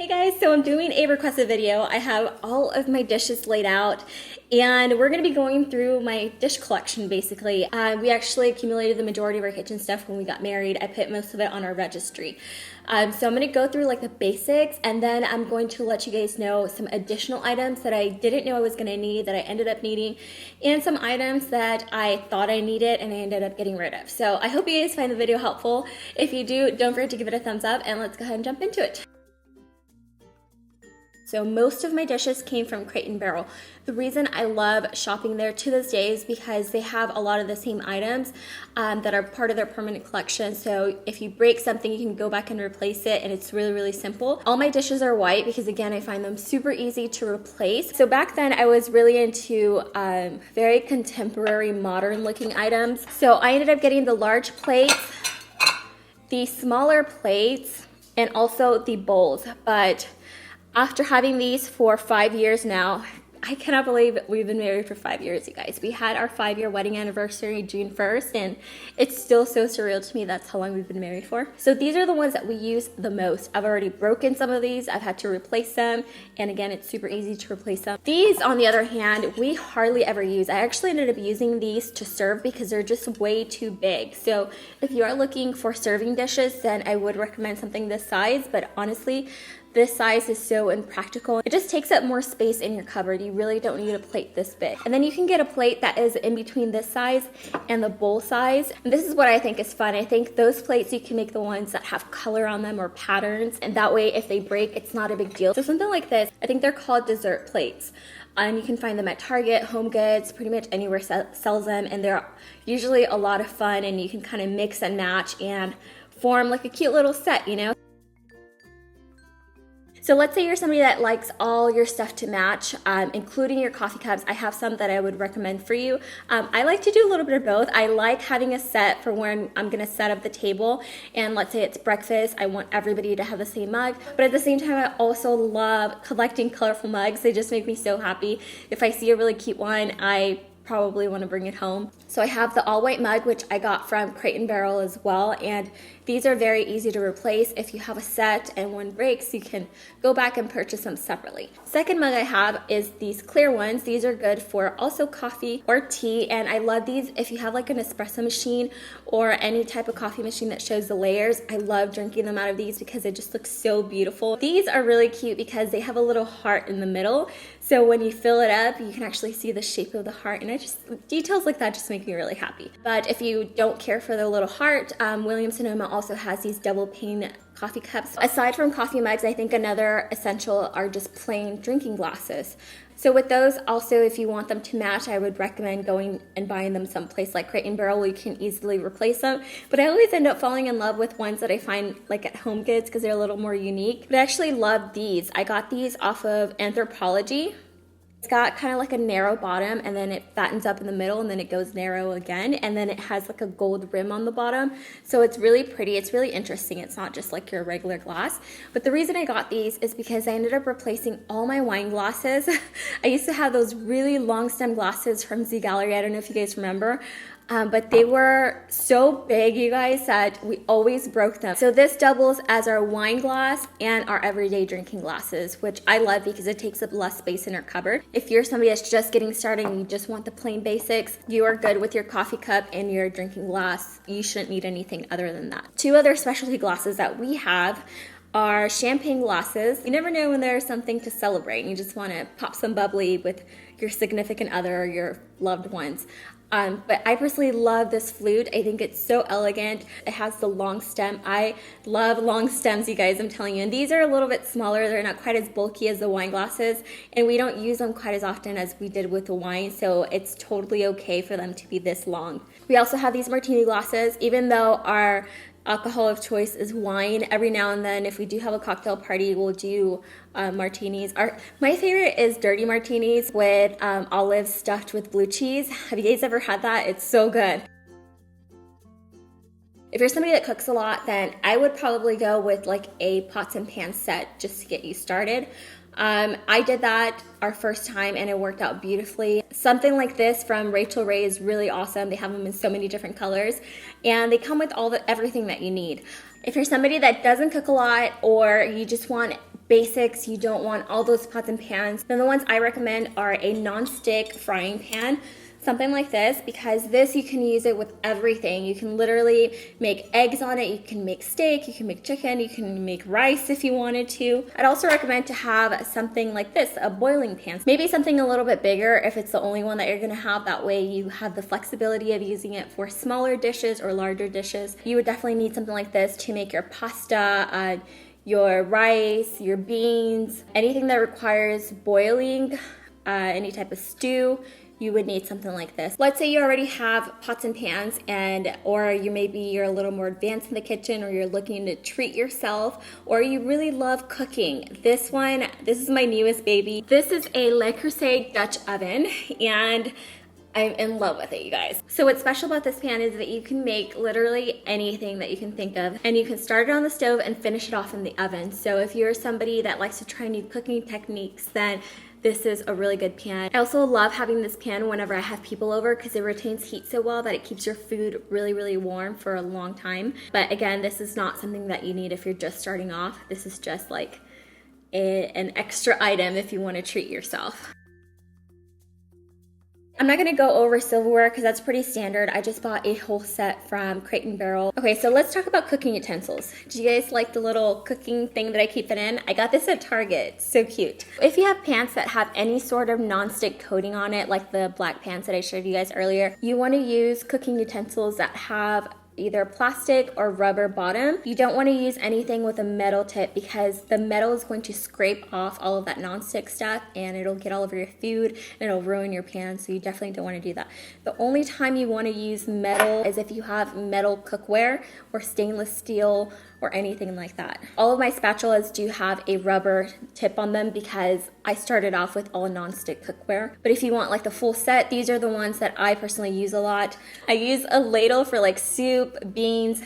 Hey guys, so I'm doing a requested video. I have all of my dishes laid out and we're going to be going through my dish collection basically. We actually accumulated the majority of our kitchen stuff when we got married. I put most of it on our registry. So I'm going to go through like the basics and then I'm going to let you guys know some additional items that I didn't know I was going to need that I ended up needing, and some items that I thought I needed and I ended up getting rid of. So I hope you guys find the video helpful. If you do, don't forget to give it a thumbs up and let's go ahead and jump into it. So most of my dishes came from Crate & Barrel. The reason I love shopping there to this day is because they have a lot of the same items that are part of their permanent collection. So if you break something, you can go back and replace it, and it's really, really simple. All my dishes are white because, again, I find them super easy to replace. So back then, I was really into very contemporary, modern-looking items. So I ended up getting the large plates, the smaller plates, and also the bowls. But after having these for 5 years now, I cannot believe we've been married for 5 years, you guys. We had our 5-year wedding anniversary June 1st, and it's still so surreal to me that's how long we've been married for. So these are the ones that we use the most. I've already broken some of these. I've had to replace them, and again, it's super easy to replace them. These, on the other hand, we hardly ever use. I actually ended up using these to serve because they're just way too big. So if you are looking for serving dishes, then I would recommend something this size, but honestly, this size is so impractical. It just takes up more space in your cupboard. You really don't need a plate this big. And then you can get a plate that is in between this size and the bowl size. And this is what I think is fun. I think those plates, you can make the ones that have color on them or patterns. And that way, if they break, it's not a big deal. So something like this, I think they're called dessert plates. And you can find them at Target, Home Goods, pretty much anywhere sells them. And they're usually a lot of fun, and you can kind of mix and match and form like a cute little set, you know? So let's say you're somebody that likes all your stuff to match, including your coffee cups. I have some that I would recommend for you. I like to do a little bit of both. I like having a set for when I'm gonna set up the table, and let's say it's breakfast, I want everybody to have the same mug, but at the same time, I also love collecting colorful mugs. They just make me so happy. If I see a really cute one, I probably want to bring it home. So I have the all white mug, which I got from Crate & Barrel as well, and these are very easy to replace. If you have a set and one breaks, you can go back and purchase them separately. Second mug I have is these clear ones. These are good for also coffee or tea, and I love these if you have like an espresso machine or any type of coffee machine that shows the layers. I love drinking them out of these because it just looks so beautiful. These are really cute because they have a little heart in the middle, so when you fill it up, you can actually see the shape of the heart, and details like that just make me really happy. But if you don't care for the little heart, Williams-Sonoma also has these double pane coffee cups. Aside from coffee mugs, I think another essential are just plain drinking glasses. So with those, also, if you want them to match, I would recommend going and buying them someplace like Crate & Barrel where you can easily replace them. But I always end up falling in love with ones that I find like at Home Goods because they're a little more unique. But I actually love these. I got these off of Anthropologie. It's got kind of like a narrow bottom, and then it fattens up in the middle, and then it goes narrow again, and then it has like a gold rim on the bottom. So it's really pretty. It's really interesting. It's not just like your regular glass. But the reason I got these is because I ended up replacing all my wine glasses. I used to have those really long stem glasses from Z Gallery. I don't know if you guys remember. But they were so big, you guys, that we always broke them. So this doubles as our wine glass and our everyday drinking glasses, which I love because it takes up less space in our cupboard. If you're somebody that's just getting started and you just want the plain basics, you are good with your coffee cup and your drinking glass. You shouldn't need anything other than that. Two other specialty glasses that we have are champagne glasses. You never know when there's something to celebrate and you just want to pop some bubbly with your significant other or your loved ones. But I personally love this flute. I think it's so elegant. It has the long stem. I love long stems, you guys, I'm telling you. And these are a little bit smaller. They're not quite as bulky as the wine glasses. And we don't use them quite as often as we did with the wine. So it's totally okay for them to be this long. We also have these martini glasses. Even though our alcohol of choice is wine, every now and then if we do have a cocktail party, we'll do martinis. My favorite is dirty martinis with olives stuffed with blue cheese. Have you guys ever had that? It's so good. If you're somebody that cooks a lot, then I would probably go with like a pots and pans set just to get you started. I did that our first time and it worked out beautifully. Something like this from Rachel Ray is really awesome. They have them in so many different colors and they come with everything that you need. If you're somebody that doesn't cook a lot or you just want basics, you don't want all those pots and pans, then the ones I recommend are a non-stick frying pan. Something like this, because this you can use it with everything. You can literally make eggs on it, you can make steak, you can make chicken, you can make rice if you wanted to. I'd also recommend to have something like this, a boiling pan. Maybe something a little bit bigger if it's the only one that you're gonna have. That way you have the flexibility of using it for smaller dishes or larger dishes. You would definitely need something like this to make your pasta, your rice, your beans, anything that requires boiling, any type of stew. You would need something like this. Let's say you already have pots and pans, or you're a little more advanced in the kitchen, or you're looking to treat yourself, or you really love cooking. This is my newest baby. This is a Le Creuset Dutch oven, and I'm in love with it, you guys. So what's special about this pan is that you can make literally anything that you can think of, and you can start it on the stove and finish it off in the oven. So if you're somebody that likes to try new cooking techniques, then this is a really good pan. I also love having this pan whenever I have people over because it retains heat so well that it keeps your food really, really warm for a long time. But again, this is not something that you need if you're just starting off. This is just like an extra item if you want to treat yourself. I'm not gonna go over silverware because that's pretty standard. I just bought a whole set from Crate and Barrel. Okay, so let's talk about cooking utensils. Do you guys like the little cooking thing that I keep it in? I got this at Target, it's so cute. If you have pans that have any sort of non-stick coating on it, like the black pans that I showed you guys earlier, you wanna use cooking utensils that have either plastic or rubber bottom. You don't want to use anything with a metal tip because the metal is going to scrape off all of that non-stick stuff and it'll get all over your food and it'll ruin your pan, so you definitely don't want to do that. The only time you want to use metal is if you have metal cookware or stainless steel or anything like that. All of my spatulas do have a rubber tip on them because I started off with all non-stick cookware. But if you want like the full set, these are the ones that I personally use a lot. I use a ladle for like soup, beans,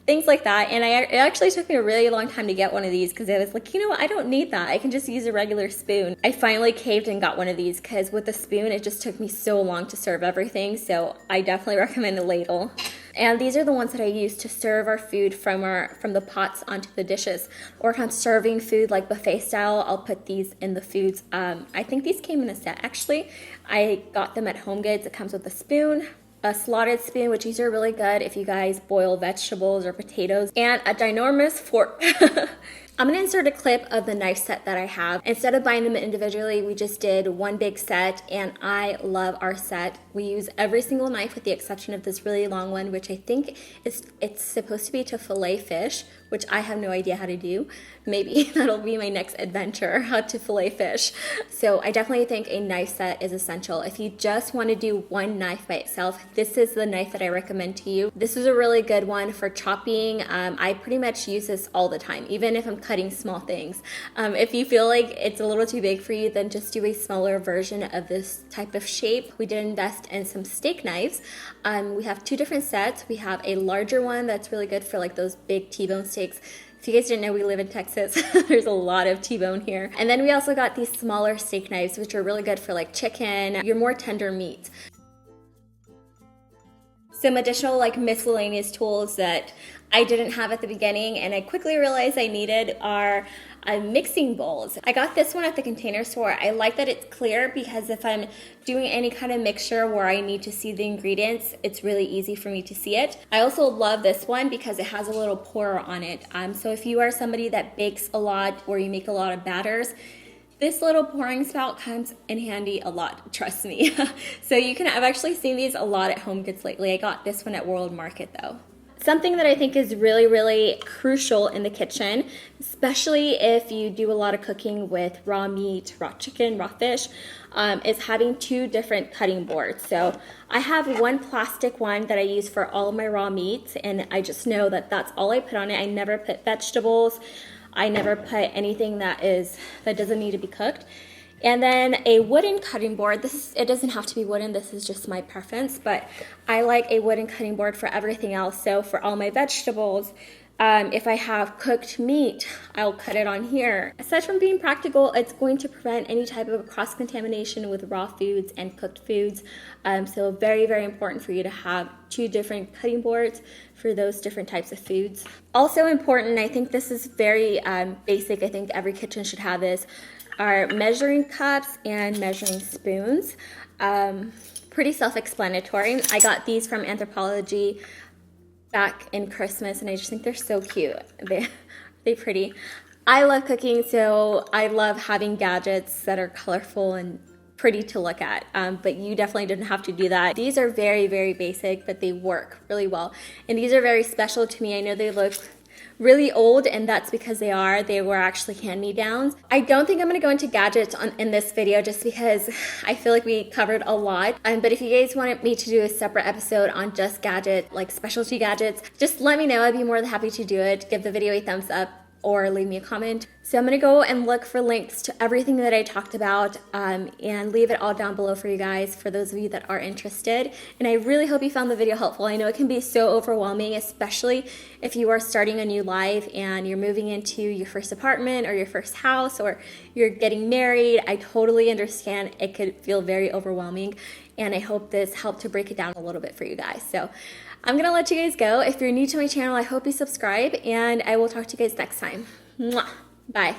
things like that. And it actually took me a really long time to get one of these because I was like, you know what, I don't need that. I can just use a regular spoon. I finally caved and got one of these because with the spoon, it just took me so long to serve everything. So I definitely recommend a ladle. And these are the ones that I use to serve our food from the pots onto the dishes. Or if I'm serving food like buffet style, I'll put these in the foods. I think these came in a set actually. I got them at HomeGoods. It comes with a spoon, a slotted spoon, which these are really good if you guys boil vegetables or potatoes, and a ginormous fork. I'm gonna insert a clip of the knife set that I have. Instead of buying them individually, we just did one big set, and I love our set. We use every single knife with the exception of this really long one, which I think it's supposed to be to fillet fish, which I have no idea how to do. Maybe that'll be my next adventure, how to fillet fish. So I definitely think a knife set is essential. If you just want to do one knife by itself, this is the knife that I recommend to you. This is a really good one for chopping. I pretty much use this all the time, even if I'm cutting small things. If you feel like it's a little too big for you, then just do a smaller version of this type of shape. We did invest in some steak knives. We have two different sets. We have a larger one that's really good for like those big T-bone steaks. If you guys didn't know, we live in Texas. There's a lot of T-bone here. And then we also got these smaller steak knives, which are really good for like chicken, your more tender meat. Some additional like miscellaneous tools that I didn't have at the beginning and I quickly realized I needed are mixing bowls. I got this one at the Container Store. I like that it's clear because if I'm doing any kind of mixture where I need to see the ingredients, it's really easy for me to see it. I also love this one because it has a little pourer on it. So if you are somebody that bakes a lot or you make a lot of batters, this little pouring spout comes in handy a lot, trust me. So I've actually seen these a lot at HomeGoods lately. I got this one at World Market though. Something that I think is really, really crucial in the kitchen, especially if you do a lot of cooking with raw meat, raw chicken, raw fish, is having two different cutting boards. So I have one plastic one that I use for all of my raw meats, and I just know that that's all I put on it. I never put vegetables. I never put anything that doesn't need to be cooked. And then a wooden cutting board. It doesn't have to be wooden, this is just my preference, but I like a wooden cutting board for everything else. So for all my vegetables, If I have cooked meat, I'll cut it on here. Aside from being practical, it's going to prevent any type of cross-contamination with raw foods and cooked foods. So very, very important for you to have 2 different cutting boards for those different types of foods. Also important, I think this is very basic, I think every kitchen should have this, are measuring cups and measuring spoons. Pretty self-explanatory. I got these from Anthropology back in Christmas, and I just think they're so cute. They're pretty. I love cooking, so I love having gadgets that are colorful and pretty to look at, but you definitely didn't have to do that. These are very, very basic, but they work really well. And these are very special to me. I know they look really old, and that's because they were actually hand-me-downs. I don't think I'm going to go into gadgets in this video just because I feel like we covered a lot, but if you guys wanted me to do a separate episode on just gadgets, like specialty gadgets, just let me know. I'd be more than happy to do it. Give the video a thumbs up or leave me a comment. So I'm gonna go and look for links to everything that I talked about and leave it all down below for you guys, for those of you that are interested. And I really hope you found the video helpful. I know it can be so overwhelming, especially if you are starting a new life and you're moving into your first apartment or your first house, or you're getting married. I totally understand it could feel very overwhelming, and I hope this helped to break it down a little bit for you guys. So I'm gonna let you guys go. If you're new to my channel, I hope you subscribe, and I will talk to you guys next time. Mwah. Bye.